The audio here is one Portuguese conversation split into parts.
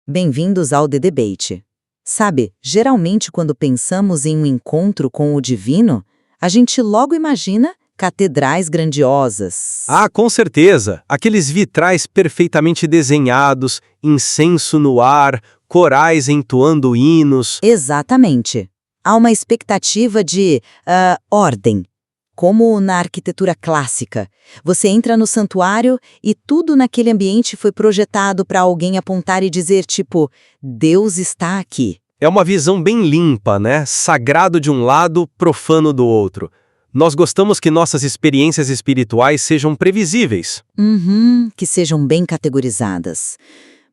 Bem-vindos ao The Debate. Sabe, geralmente quando pensamos em um encontro com o divino, a gente logo imagina catedrais grandiosas. Ah, com certeza! Aqueles vitrais perfeitamente desenhados, incenso no ar, corais entoando hinos. Exatamente. Há uma expectativa de ordem, como na arquitetura clássica. Você entra no santuário e tudo naquele ambiente foi projetado para alguém apontar e dizer, tipo, Deus está aqui. É uma visão bem limpa, né? Sagrado de um lado, profano do outro. Nós gostamos que nossas experiências espirituais sejam previsíveis. Que sejam bem categorizadas.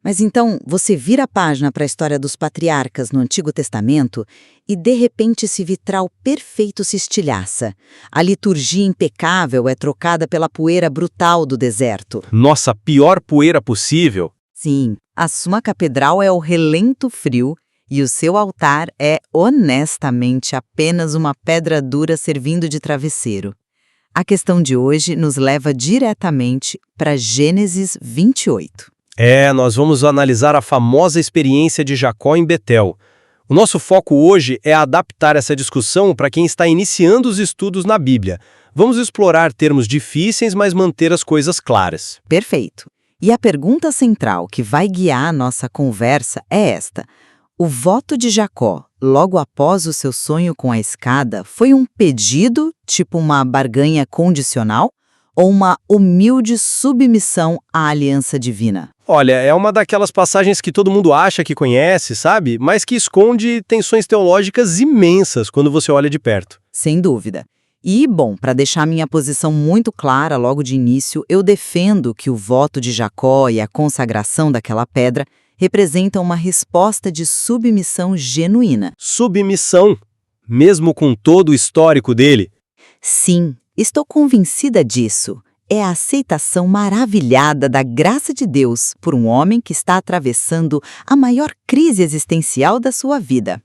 Mas então, você vira a página para a história dos patriarcas no Antigo Testamento e, de repente, esse vitral perfeito se estilhaça. A liturgia impecável é trocada pela poeira brutal do deserto. Nossa, pior poeira possível. Sim, a sua catedral é o relento frio e o seu altar é, honestamente, apenas uma pedra dura servindo de travesseiro. A questão de hoje nos leva diretamente para Gênesis 28. Nós vamos analisar a famosa experiência de Jacó em Betel. O nosso foco hoje é adaptar essa discussão para quem está iniciando os estudos na Bíblia. Vamos explorar termos difíceis, mas manter as coisas claras. Perfeito. E a pergunta central que vai guiar a nossa conversa é esta. O voto de Jacó, logo após o seu sonho com a escada, foi um pedido, tipo uma barganha condicional, ou uma humilde submissão à aliança divina? Olha, é uma daquelas passagens que todo mundo acha que conhece, sabe? Mas que esconde tensões teológicas imensas quando você olha de perto. Sem dúvida. E, bom, para deixar minha posição muito clara logo de início, eu defendo que o voto de Jacó e a consagração daquela pedra representam uma resposta de submissão genuína. Submissão, mesmo com todo o histórico dele. Sim, estou convencida disso. É a aceitação maravilhada da graça de Deus por um homem que está atravessando a maior crise existencial da sua vida.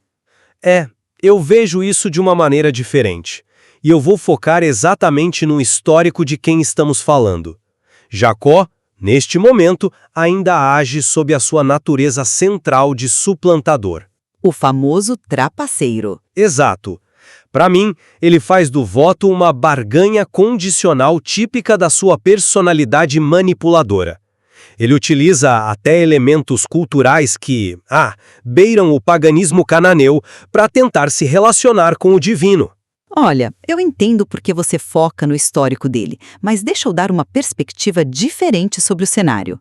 Eu vejo isso de uma maneira diferente. E eu vou focar exatamente no histórico de quem estamos falando. Jacó, neste momento, ainda age sob a sua natureza central de suplantador. O famoso trapaceiro. Exato. Para mim, ele faz do voto uma barganha condicional típica da sua personalidade manipuladora. Ele utiliza até elementos culturais que, beiram o paganismo cananeu para tentar se relacionar com o divino. Olha, eu entendo porque você foca no histórico dele, mas deixa eu dar uma perspectiva diferente sobre o cenário.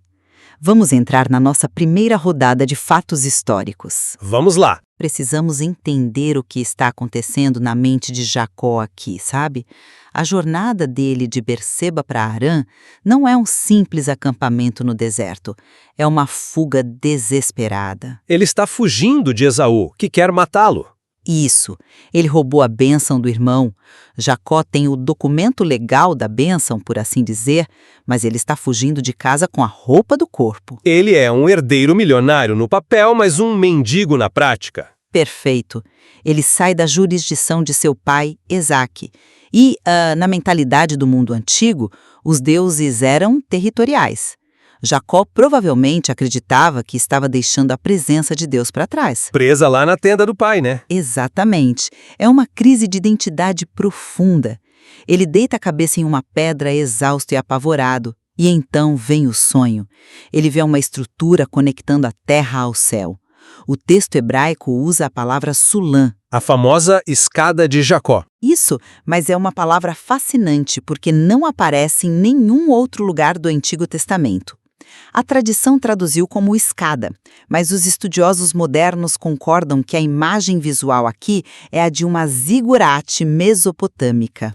Vamos entrar na nossa primeira rodada de fatos históricos. Vamos lá. Precisamos entender o que está acontecendo na mente de Jacó aqui, sabe? A jornada dele de Berseba para Harã não é um simples acampamento no deserto. É uma fuga desesperada. Ele está fugindo de Esaú, que quer matá-lo. Isso. Ele roubou a bênção do irmão. Jacó tem o documento legal da bênção, por assim dizer, mas ele está fugindo de casa com a roupa do corpo. Ele é um herdeiro milionário no papel, mas um mendigo na prática. Perfeito. Ele sai da jurisdição de seu pai, Esaque. E, na mentalidade do mundo antigo, os deuses eram territoriais. Jacó provavelmente acreditava que estava deixando a presença de Deus para trás. Presa lá na tenda do pai, né? Exatamente. É uma crise de identidade profunda. Ele deita a cabeça em uma pedra exausto e apavorado. E então vem o sonho. Ele vê uma estrutura conectando a terra ao céu. O texto hebraico usa a palavra Sulam. A famosa escada de Jacó. Isso, mas é uma palavra fascinante porque não aparece em nenhum outro lugar do Antigo Testamento. A tradição traduziu como escada, mas os estudiosos modernos concordam que a imagem visual aqui é a de uma zigurate mesopotâmica.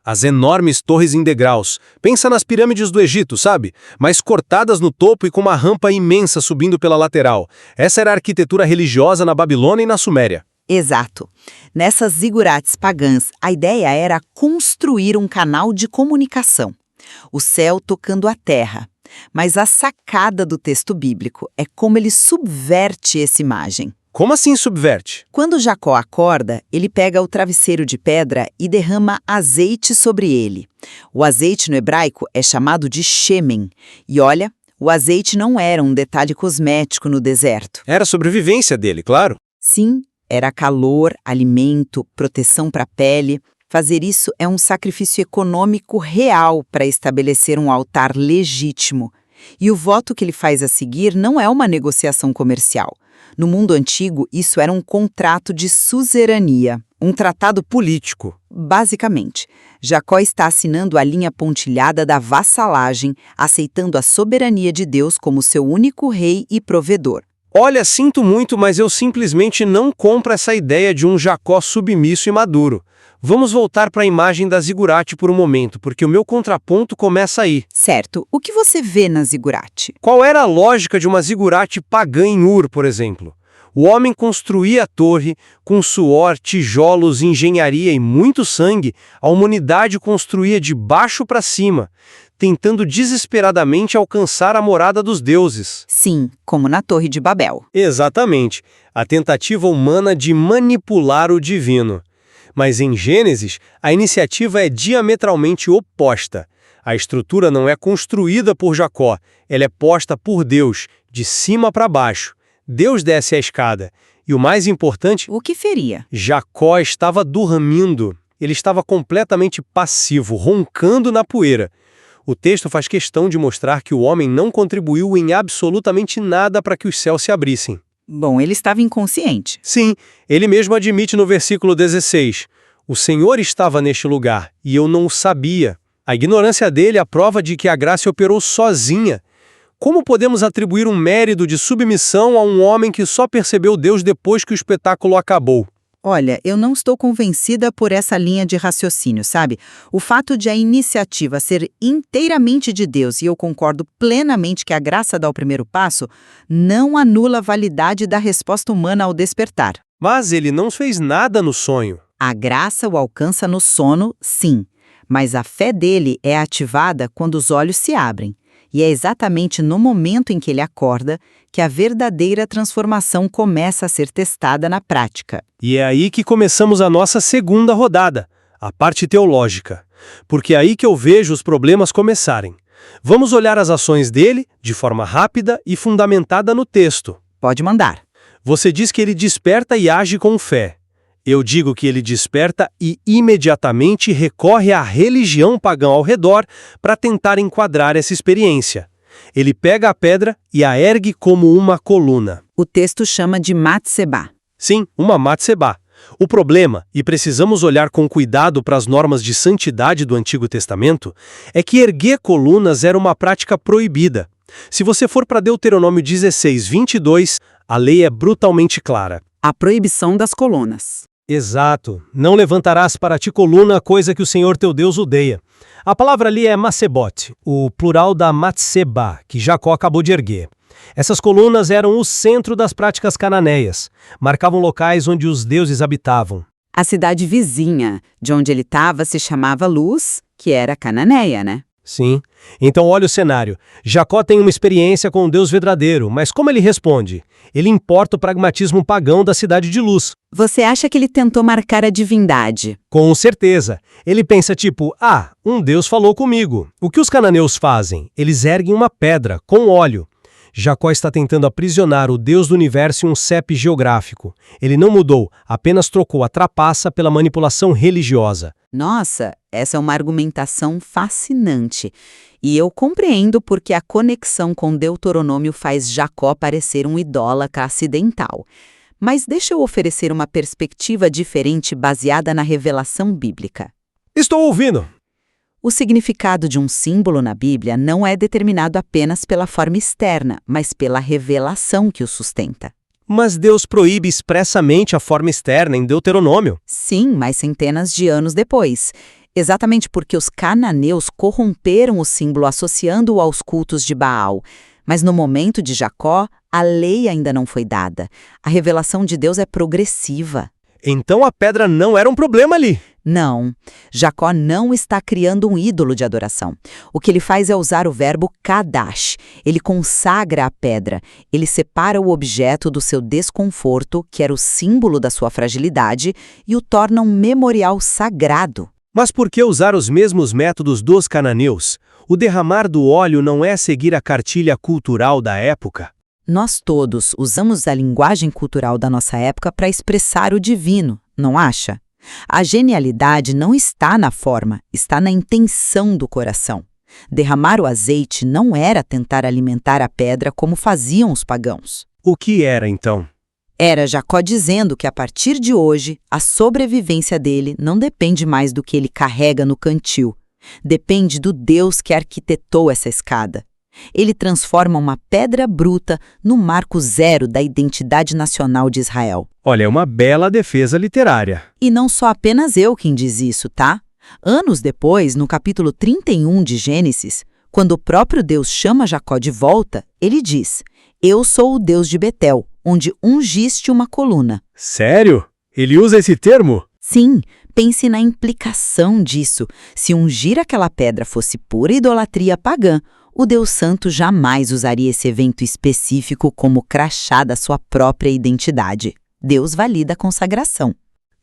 As enormes torres em degraus. Pensa nas pirâmides do Egito, sabe? Mas cortadas no topo e com uma rampa imensa subindo pela lateral. Essa era a arquitetura religiosa na Babilônia e na Suméria. Exato. Nessas zigurates pagãs, a ideia era construir um canal de comunicação. O céu tocando a terra. Mas a sacada do texto bíblico é como ele subverte essa imagem. Como assim subverte? Quando Jacó acorda, ele pega o travesseiro de pedra e derrama azeite sobre ele. O azeite no hebraico é chamado de shemen. E olha, O azeite não era um detalhe cosmético no deserto. Era a sobrevivência dele, claro. Sim, era calor, alimento, proteção para a pele. Fazer isso é um sacrifício econômico real para estabelecer um altar legítimo. E o voto que ele faz a seguir não é uma negociação comercial. No mundo antigo, isso era um contrato de suzerania, um tratado político. Basicamente, Jacó está assinando a linha pontilhada da vassalagem, aceitando a soberania de Deus como seu único rei e provedor. Olha, sinto muito, mas eu simplesmente não compro essa ideia de um Jacó submisso e maduro. Vamos voltar para a imagem da zigurate por um momento, porque o meu contraponto começa aí. Certo. O que você vê na zigurate? Qual era a lógica de uma zigurate pagã em Ur, por exemplo? O homem construía a torre, com suor, tijolos, engenharia e muito sangue, a humanidade construía de baixo para cima, tentando desesperadamente alcançar a morada dos deuses. Sim, como na Torre de Babel. Exatamente, a tentativa humana de manipular o divino. Mas em Gênesis, a iniciativa é diametralmente oposta. A estrutura não é construída por Jacó, ela é posta por Deus, de cima para baixo. Deus desce a escada. E o mais importante... O que feria? Jacó estava dormindo. Ele estava completamente passivo, roncando na poeira. O texto faz questão de mostrar que o homem não contribuiu em absolutamente nada para que os céus se abrissem. Bom, ele estava inconsciente. Sim, ele mesmo admite no versículo 16, o Senhor estava neste lugar, e eu não o sabia. A ignorância dele é a prova de que a graça operou sozinha. Como podemos atribuir um mérito de submissão a um homem que só percebeu Deus depois que o espetáculo acabou? Olha, eu não estou convencida por essa linha de raciocínio, sabe? O fato de a iniciativa ser inteiramente de Deus, e eu concordo plenamente que a graça dá o primeiro passo, não anula a validade da resposta humana ao despertar. Mas ele não fez nada no sonho. A graça o alcança no sono, sim, mas a fé dele é ativada quando os olhos se abrem. E é exatamente no momento em que ele acorda que a verdadeira transformação começa a ser testada na prática. E é aí que começamos a nossa segunda rodada, a parte teológica. Porque é aí que eu vejo os problemas começarem. Vamos olhar as ações dele de forma rápida e fundamentada no texto. Pode mandar. Você diz que ele desperta e age com fé. Eu digo que ele desperta e imediatamente recorre à religião pagã ao redor para tentar enquadrar essa experiência. Ele pega a pedra e a ergue como uma coluna. O texto chama de Matsebá. Sim, uma Matsebá. O problema, e precisamos olhar com cuidado para as normas de santidade do Antigo Testamento, é que erguer colunas era uma prática proibida. Se você for para Deuteronômio 16, 22, a lei é brutalmente clara. A proibição das colunas. Exato. Não levantarás para ti coluna, coisa que o Senhor teu Deus odeia. A palavra ali é Masebote, o plural da Matseba, que Jacó acabou de erguer. Essas colunas eram o centro das práticas cananeias. Marcavam locais onde os deuses habitavam. A cidade vizinha, de onde ele estava, se chamava Luz, que era cananeia, né? Sim. Então olha o cenário. Jacó tem uma experiência com o Deus verdadeiro, mas como ele responde? Ele importa o pragmatismo pagão da cidade de Luz. Você acha que ele tentou marcar a divindade? Com certeza. Ele pensa tipo, um Deus falou comigo. O que os cananeus fazem? Eles erguem uma pedra, com óleo. Jacó está tentando aprisionar o Deus do universo em um CEP geográfico. Ele não mudou, apenas trocou a trapaça pela manipulação religiosa. Nossa, essa é uma argumentação fascinante. E eu compreendo porque a conexão com Deuteronômio faz Jacó parecer um idólatra acidental. Mas deixa eu oferecer uma perspectiva diferente baseada na revelação bíblica. Estou ouvindo! O significado de um símbolo na Bíblia não é determinado apenas pela forma externa, mas pela revelação que o sustenta. Mas Deus proíbe expressamente a forma externa em Deuteronômio. Sim, mas centenas de anos depois. Exatamente porque os cananeus corromperam o símbolo associando-o aos cultos de Baal. Mas no momento de Jacó, a lei ainda não foi dada. A revelação de Deus é progressiva. Então a pedra não era um problema ali. Não, Jacó não está criando um ídolo de adoração. O que ele faz é usar o verbo kadash. Ele consagra a pedra. Ele separa o objeto do seu desconforto, que era o símbolo da sua fragilidade, e o torna um memorial sagrado. Mas por que usar os mesmos métodos dos cananeus? O derramar do óleo não é seguir a cartilha cultural da época? Nós todos usamos a linguagem cultural da nossa época para expressar o divino, não acha? A genialidade não está na forma, está na intenção do coração. Derramar o azeite não era tentar alimentar a pedra como faziam os pagãos. O que era, então? Era Jacó dizendo que a partir de hoje, a sobrevivência dele não depende mais do que ele carrega no cantil. Depende do Deus que arquitetou essa escada. Ele transforma uma pedra bruta no marco zero da identidade nacional de Israel. Olha, é uma bela defesa literária. E não só apenas eu quem diz isso, tá? Anos depois, no capítulo 31 de Gênesis, quando o próprio Deus chama Jacó de volta, ele diz: Eu sou o Deus de Betel, onde ungiste uma coluna. Sério? Ele usa esse termo? Sim, pense na implicação disso. Se ungir aquela pedra fosse pura idolatria pagã, o Deus Santo jamais usaria esse evento específico como crachá da sua própria identidade. Deus valida a consagração.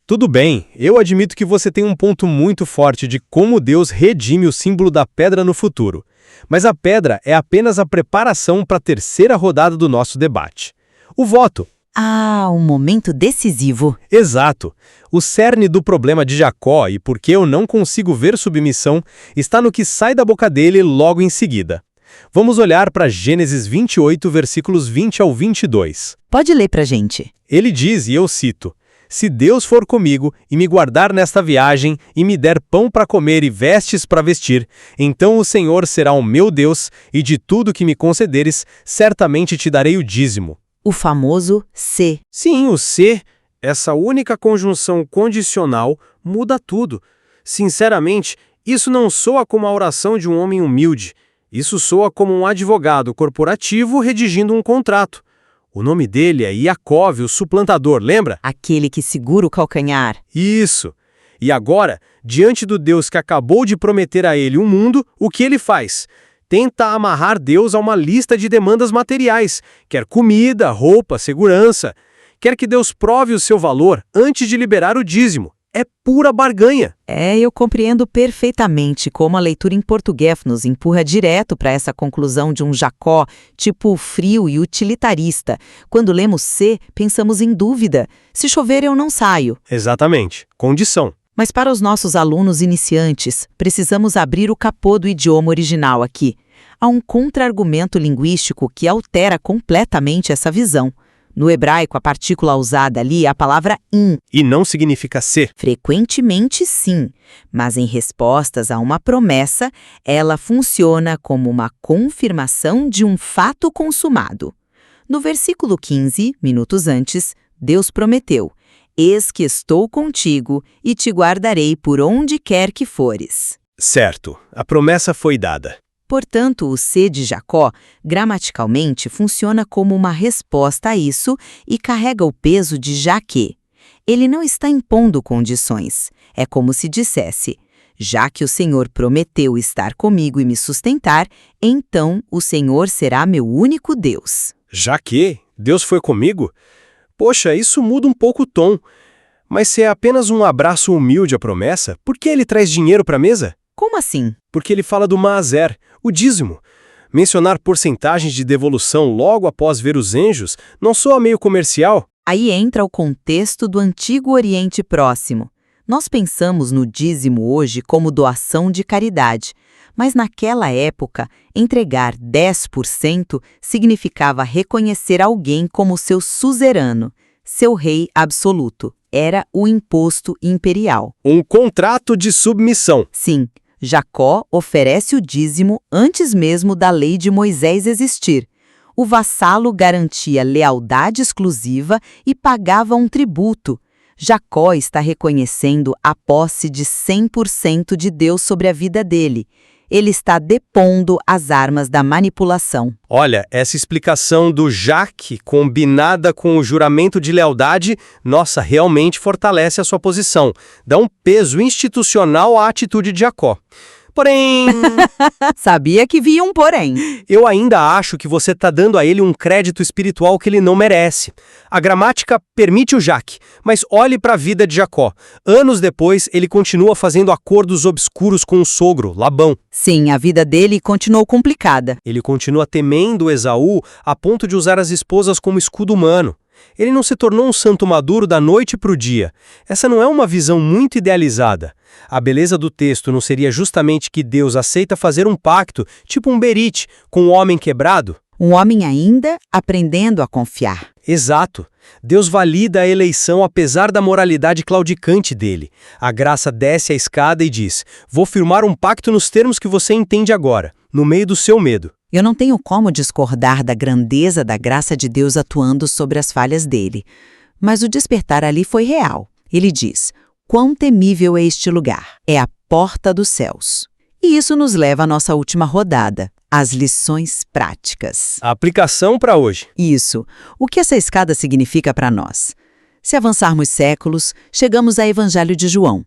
Tudo bem, eu admito que você tem um ponto muito forte de como Deus redime o símbolo da pedra no futuro. Mas a pedra é apenas a preparação para a terceira rodada do nosso debate. O voto. Ah, um momento decisivo. Exato. O cerne do problema de Jacó e por que eu não consigo ver submissão está no que sai da boca dele logo em seguida. Vamos olhar para Gênesis 28, versículos 20 ao 22. Pode ler pra gente. Ele diz, e eu cito: Se Deus for comigo e me guardar nesta viagem e me der pão para comer e vestes para vestir, então o Senhor será o meu Deus e de tudo que me concederes, certamente te darei o dízimo. O famoso se. Sim, o se, essa única conjunção condicional, muda tudo. Sinceramente, isso não soa como a oração de um homem humilde. Isso soa como um advogado corporativo redigindo um contrato. O nome dele é Iacove, o suplantador, lembra? Aquele que segura o calcanhar. Isso. E agora, diante do Deus que acabou de prometer a ele um mundo, o que ele faz? Tenta amarrar Deus a uma lista de demandas materiais. Quer comida, roupa, segurança. Quer que Deus prove o seu valor antes de liberar o dízimo. É pura barganha. Eu compreendo perfeitamente como a leitura em português nos empurra direto para essa conclusão de um Jacó, tipo frio e utilitarista. Quando lemos se, pensamos em dúvida. Se chover, eu não saio. Exatamente. Condição. Mas para os nossos alunos iniciantes, precisamos abrir o capô do idioma original aqui. Há um contra-argumento linguístico que altera completamente essa visão. No hebraico, a partícula usada ali é a palavra in. E não significa ser. Frequentemente, sim, mas em respostas a uma promessa, ela funciona como uma confirmação de um fato consumado. No versículo 15, minutos antes, Deus prometeu: Eis que estou contigo e te guardarei por onde quer que fores. Certo, a promessa foi dada. Portanto, o se de Jacó, gramaticalmente, funciona como uma resposta a isso e carrega o peso de já que. Ele não está impondo condições. É como se dissesse: já que o Senhor prometeu estar comigo e me sustentar, então o Senhor será meu único Deus. Já que Deus foi comigo? Poxa, isso muda um pouco o tom. Mas se é apenas um abraço humilde à promessa, por que ele traz dinheiro para a mesa? Como assim? Porque ele fala do maaser, o dízimo. Mencionar porcentagens de devolução logo após ver os anjos não soa meio comercial? Aí entra o contexto do Antigo Oriente Próximo. Nós pensamos no dízimo hoje como doação de caridade, mas naquela época, entregar 10% significava reconhecer alguém como seu suzerano, seu rei absoluto. Era o imposto imperial. Um contrato de submissão. Sim. Jacó oferece o dízimo antes mesmo da lei de Moisés existir. O vassalo garantia lealdade exclusiva e pagava um tributo. Jacó está reconhecendo a posse de 100% de Deus sobre a vida dele. Ele está depondo as armas da manipulação. Olha, essa explicação do Jaque, combinada com o juramento de lealdade, nossa, realmente fortalece a sua posição. Dá um peso institucional à atitude de Jacó. Porém, Sabia que via um porém. eu ainda acho que você está dando a ele um crédito espiritual que ele não merece. A gramática permite o Jaque, mas olhe para a vida de Jacó. Anos depois, ele continua fazendo acordos obscuros com o sogro, Labão. Sim, a vida dele continuou complicada. Ele continua temendo Esaú a ponto de usar as esposas como escudo humano. Ele não se tornou um santo maduro da noite para o dia. Essa não é uma visão muito idealizada. A beleza do texto não seria justamente que Deus aceita fazer um pacto, tipo um berite, com o homem quebrado? Um homem ainda aprendendo a confiar. Exato. Deus valida a eleição apesar da moralidade claudicante dele. A graça desce a escada e diz: vou firmar um pacto nos termos que você entende agora, no meio do seu medo. Eu não tenho como discordar da grandeza da graça de Deus atuando sobre as falhas dele. Mas o despertar ali foi real. Ele diz: quão temível é este lugar? É a porta dos céus. E isso nos leva à nossa última rodada, as lições práticas. A aplicação para hoje. Isso. O que essa escada significa para nós? Se avançarmos séculos, chegamos ao Evangelho de João.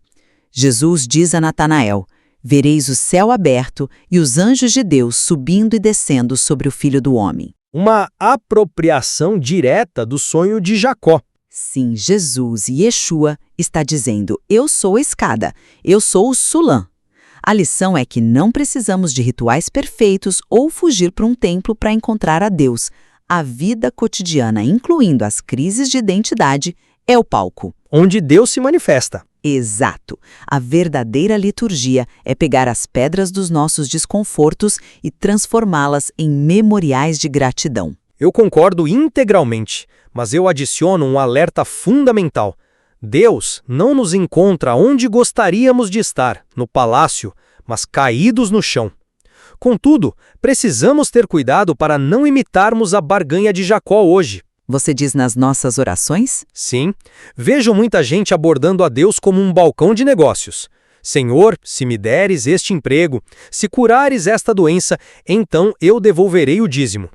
Jesus diz a Natanael: vereis o céu aberto e os anjos de Deus subindo e descendo sobre o Filho do Homem. Uma apropriação direta do sonho de Jacó. Sim, Jesus, Yeshua, está dizendo: eu sou a escada, eu sou o Sulam. A lição é que não precisamos de rituais perfeitos ou fugir para um templo para encontrar a Deus. A vida cotidiana, incluindo as crises de identidade, é o palco. Onde Deus se manifesta. Exato. A verdadeira liturgia é pegar as pedras dos nossos desconfortos e transformá-las em memoriais de gratidão. Eu concordo integralmente, mas eu adiciono um alerta fundamental. Deus não nos encontra onde gostaríamos de estar, no palácio, mas caídos no chão. Contudo, precisamos ter cuidado para não imitarmos a barganha de Jacó hoje. Você diz nas nossas orações? Sim, vejo muita gente abordando a Deus como um balcão de negócios. Senhor, se me deres este emprego, se curares esta doença, então eu devolverei o dízimo.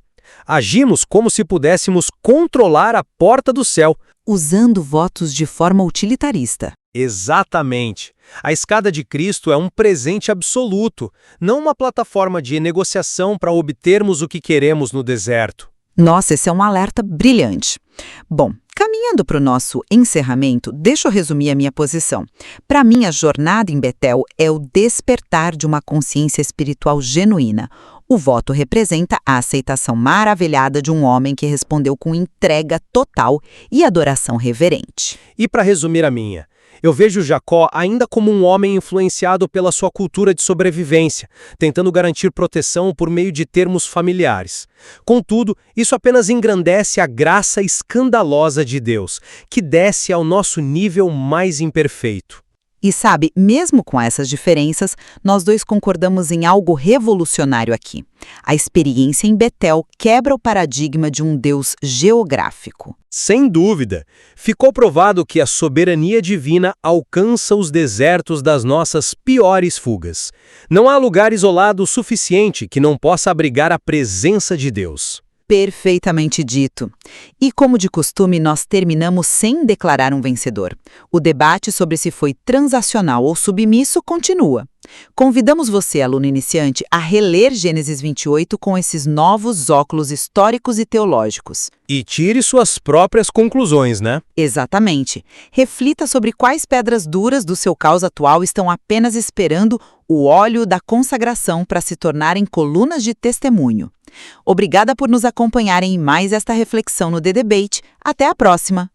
Agimos como se pudéssemos controlar a porta do céu. Usando votos de forma utilitarista. Exatamente. A escada de Cristo é um presente absoluto, não uma plataforma de negociação para obtermos o que queremos no deserto. Nossa, esse é um alerta brilhante. Bom, caminhando para o nosso encerramento, deixa eu resumir a minha posição. Para mim, a jornada em Betel é o despertar de uma consciência espiritual genuína. O voto representa a aceitação maravilhada de um homem que respondeu com entrega total e adoração reverente. E para resumir a minha, eu vejo Jacó ainda como um homem influenciado pela sua cultura de sobrevivência, tentando garantir proteção por meio de termos familiares. Contudo, isso apenas engrandece a graça escandalosa de Deus, que desce ao nosso nível mais imperfeito. E sabe, mesmo com essas diferenças, nós dois concordamos em algo revolucionário aqui. A experiência em Betel quebra o paradigma de um Deus geográfico. Sem dúvida, ficou provado que a soberania divina alcança os desertos das nossas piores fugas. Não há lugar isolado o suficiente que não possa abrigar a presença de Deus. Perfeitamente dito. E como de costume, nós terminamos sem declarar um vencedor. O debate sobre se foi transacional ou submisso continua. Convidamos você, aluno iniciante, a reler Gênesis 28 com esses novos óculos históricos e teológicos. E tire suas próprias conclusões, né? Exatamente. Reflita sobre quais pedras duras do seu caos atual estão apenas esperando o óleo da consagração para se tornarem colunas de testemunho. Obrigada por nos acompanharem em mais esta reflexão no The Debate. Até a próxima!